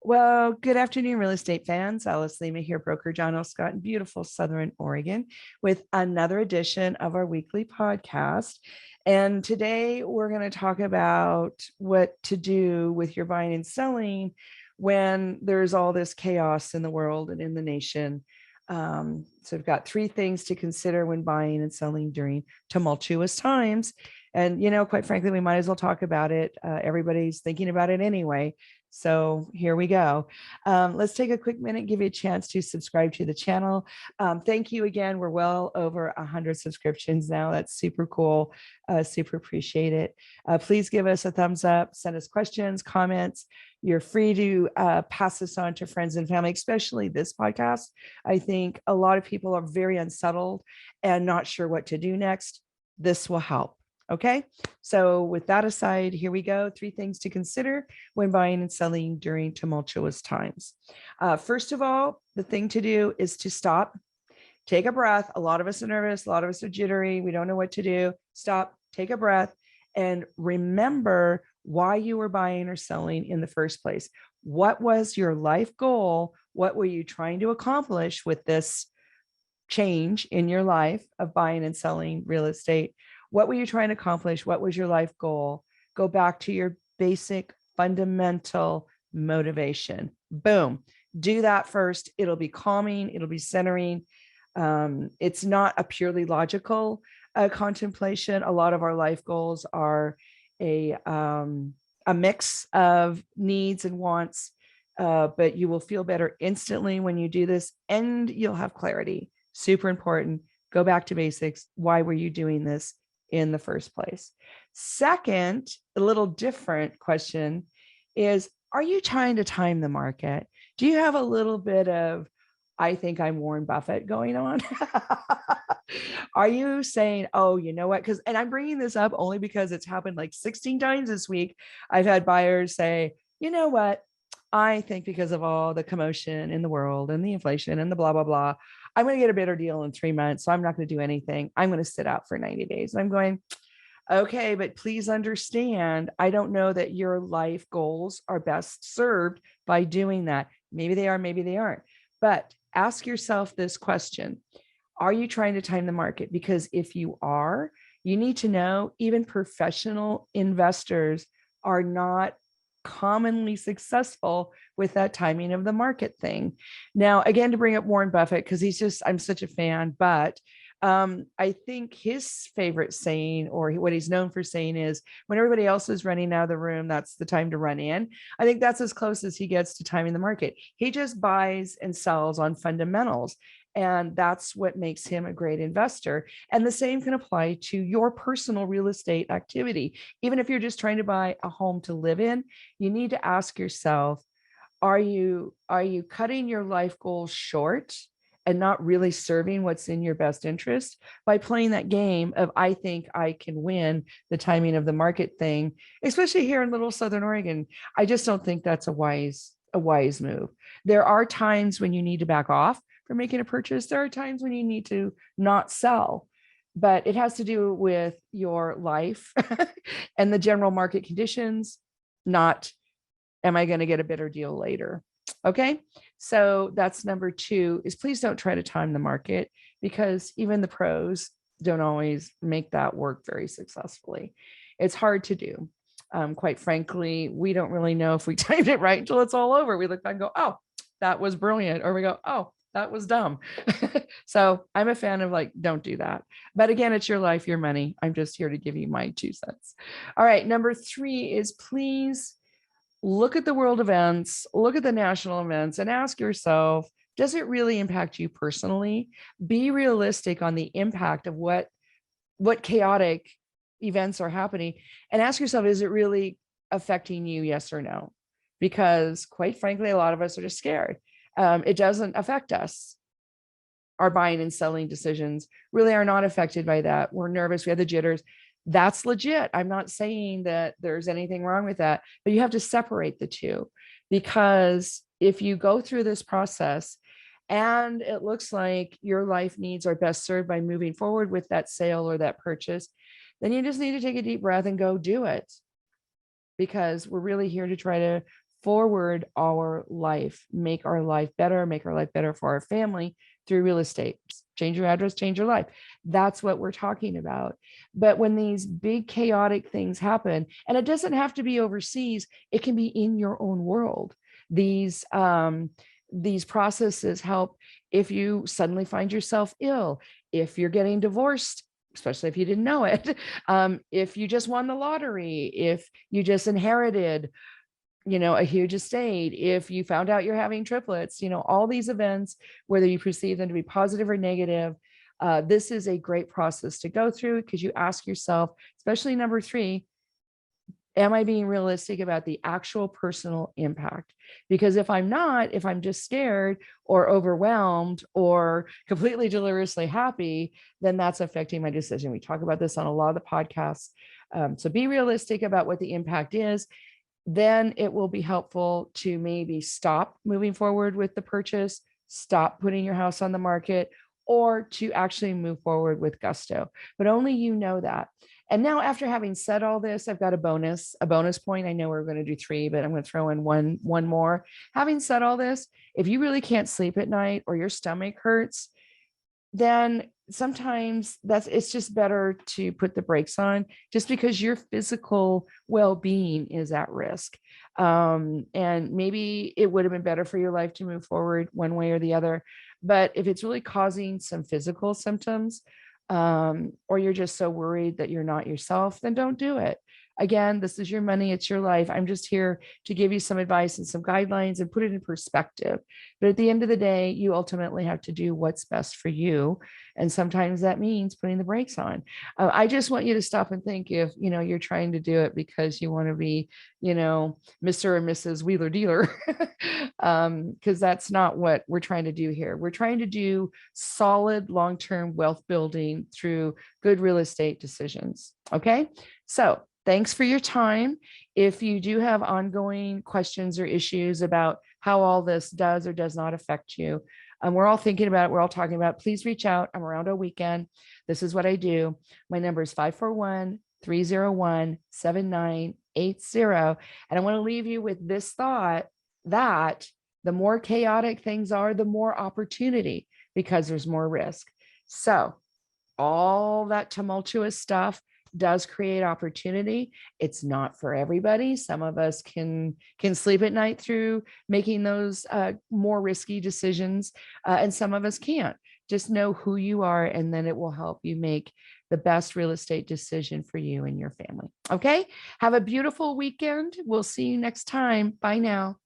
Well, good afternoon, real estate fans. Alice Lema here, broker John L. Scott in beautiful Southern Oregon, with another edition of our weekly podcast. And today we're going to talk about what to do with your buying and selling when there's all this chaos in the world and in the nation. So we've got three things to consider when buying and selling during tumultuous times. And, quite frankly, we might as well talk about it. Everybody's thinking about it anyway. So here we go. Let's take a quick minute, give you a chance to subscribe to the channel. Thank you again. We're well over 100 subscriptions now. That's super cool. Super appreciate it. Please give us a thumbs up, send us questions, comments. You're free to pass this on to friends and family, especially this podcast. I think a lot of people are very unsettled and not sure what to do next. This will help. Okay, so with that aside, here we go. Three things to consider when buying and selling during tumultuous times. First of all, the thing to do is to stop, take a breath. A lot of us are nervous. A lot of us are jittery. We don't know what to do. Stop, take a breath, and remember why you were buying or selling in the first place. What was your life goal? What were you trying to accomplish with this change in your life of buying and selling real estate? What were you trying to accomplish? What was your life goal? Go back to your basic fundamental motivation. Boom. Do that first. It'll be calming. It'll be centering. It's not a purely logical contemplation. A lot of our life goals are a mix of needs and wants, but you will feel better instantly when you do this, and you'll have clarity. Super important. Go back to basics. Why were you doing this in the first place? Second, a little different question is, are you trying to time the market? Do you have a little bit of, I think I'm Warren Buffett going on? Are you saying, oh, you know what? And I'm bringing this up only because it's happened like 16 times this week. I've had buyers say, you know what? I think because of all the commotion in the world and the inflation and the blah, blah, blah, I'm going to get a better deal in 3 months. So I'm not going to do anything. I'm going to sit out for 90 days. And I'm going, okay, but please understand, I don't know that your life goals are best served by doing that. Maybe they are, maybe they aren't. But ask yourself this question. Are you trying to time the market? Because if you are, you need to know even professional investors are not commonly successful with that timing of the market thing. Now, again, to bring up Warren Buffett, because I'm such a fan, but I think his favorite saying, or what he's known for saying, is when everybody else is running out of the room, that's the time to run in. I think that's as close as he gets to timing the market. He just buys and sells on fundamentals. And that's what makes him a great investor. And the same can apply to your personal real estate activity. Even if you're just trying to buy a home to live in, you need to ask yourself, are you cutting your life goals short and not really serving what's in your best interest by playing that game of, I think I can win the timing of the market thing, especially here in little Southern Oregon? I just don't think that's a wise move. There are times when you need to back off for making a purchase. There are times when you need to not sell, but it has to do with your life and the general market conditions, not, am I going to get a better deal later? Okay. So that's number two, is please don't try to time the market, because even the pros don't always make that work very successfully. It's hard to do. Quite frankly, we don't really know if we timed it right until it's all over. We look back and go, oh, that was brilliant. Or we go, oh, that was dumb. So I'm a fan of, like, don't do that. But again, it's your life, your money. I'm just here to give you my 2 cents. All right. Number 3 is, please look at the world events, look at the national events, and ask yourself, does it really impact you personally? Be realistic on the impact of what chaotic events are happening, and ask yourself, is it really affecting you? Yes or no? Because quite frankly, a lot of us are just scared. It doesn't affect us. Our buying and selling decisions really are not affected by that. We're nervous. We have the jitters. That's legit. I'm not saying that there's anything wrong with that, but you have to separate the two, because if you go through this process and it looks like your life needs are best served by moving forward with that sale or that purchase, then you just need to take a deep breath and go do it, because we're really here to try to forward our life, make our life better, make our life better for our family through real estate. Change your address, change your life. That's what we're talking about. But when these big chaotic things happen, and it doesn't have to be overseas, it can be in your own world. These processes help if you suddenly find yourself ill, if you're getting divorced, especially if you didn't know it, if you just won the lottery, if you just inherited, a huge estate, if you found out you're having triplets, all these events, whether you perceive them to be positive or negative, this is a great process to go through, because you ask yourself, especially number 3, am I being realistic about the actual personal impact? Because if I'm not, if I'm just scared or overwhelmed or completely deliriously happy, then that's affecting my decision. We talk about this on a lot of the podcasts. So be realistic about what the impact is. Then it will be helpful to maybe stop moving forward with the purchase, stop putting your house on the market, or to actually move forward with gusto. But only you know that. And now, after having said all this, I've got a bonus point. I know we're going to do 3, but I'm going to throw in one more. Having said all this, if you really can't sleep at night or your stomach hurts, then sometimes it's just better to put the brakes on, just because your physical well-being is at risk. And maybe it would have been better for your life to move forward one way or the other. But if it's really causing some physical symptoms, or you're just so worried that you're not yourself, then don't do it. Again, this is your money, it's your life. I'm just here to give you some advice and some guidelines and put it in perspective. But at the end of the day, you ultimately have to do what's best for you. And sometimes that means putting the brakes on. I just want you to stop and think, if you're trying to do it because you want to be, Mr. and Mrs. Wheeler Dealer, because that's not what we're trying to do here. We're trying to do solid long-term wealth building through good real estate decisions. Okay. So thanks for your time. If you do have ongoing questions or issues about how all this does or does not affect you, we're all thinking about it. We're all talking about it. Please reach out. I'm around all weekend. This is what I do. My number is 541-301-7980. And I want to leave you with this thought, that the more chaotic things are, the more opportunity, because there's more risk. So all that tumultuous stuff does create opportunity. It's not for everybody. Some of us can sleep at night through making those more risky decisions, and some of us can't. Just know who you are, and then it will help you make the best real estate decision for you and your family. Okay? Have a beautiful weekend. We'll see you next time. Bye now.